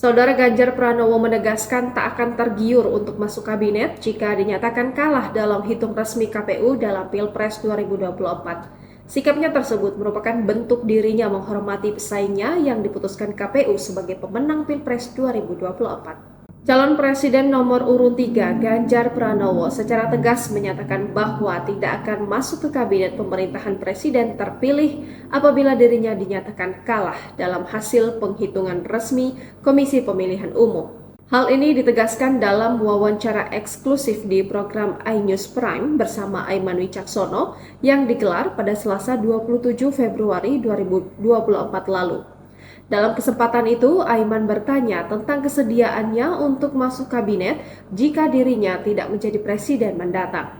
Saudara Ganjar Pranowo menegaskan tak akan tergiur untuk masuk kabinet jika dinyatakan kalah dalam hitung resmi KPU dalam Pilpres 2024. Sikapnya tersebut merupakan bentuk dirinya menghormati pesaingnya yang diputuskan KPU sebagai pemenang Pilpres 2024. Calon Presiden nomor urut 3 Ganjar Pranowo secara tegas menyatakan bahwa tidak akan masuk ke kabinet pemerintahan presiden terpilih apabila dirinya dinyatakan kalah dalam hasil penghitungan resmi Komisi Pemilihan Umum. Hal ini ditegaskan dalam wawancara eksklusif di program iNews Prime bersama Aiman Wicaksono yang digelar pada Selasa 27 Februari 2024 lalu. Dalam kesempatan itu, Aiman bertanya tentang kesediaannya untuk masuk kabinet jika dirinya tidak menjadi presiden mendatang.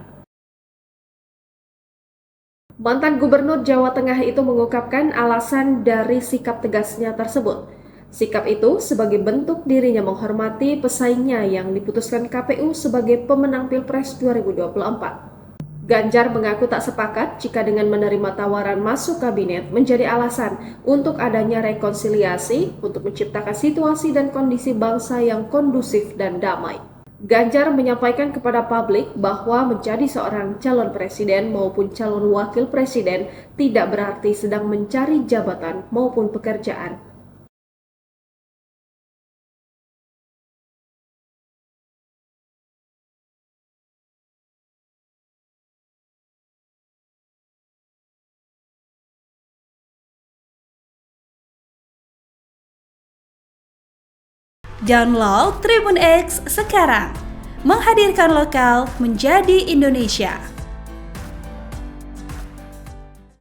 Mantan Gubernur Jawa Tengah itu mengungkapkan alasan dari sikap tegasnya tersebut. Sikap itu sebagai bentuk dirinya menghormati pesaingnya yang diputuskan KPU sebagai pemenang Pilpres 2024. Ganjar mengaku tak sepakat jika dengan menerima tawaran masuk kabinet menjadi alasan untuk adanya rekonsiliasi untuk menciptakan situasi dan kondisi bangsa yang kondusif dan damai. Ganjar menyampaikan kepada publik bahwa menjadi seorang calon presiden maupun calon wakil presiden tidak berarti sedang mencari jabatan maupun pekerjaan. Download Tribun X sekarang, menghadirkan lokal menjadi Indonesia.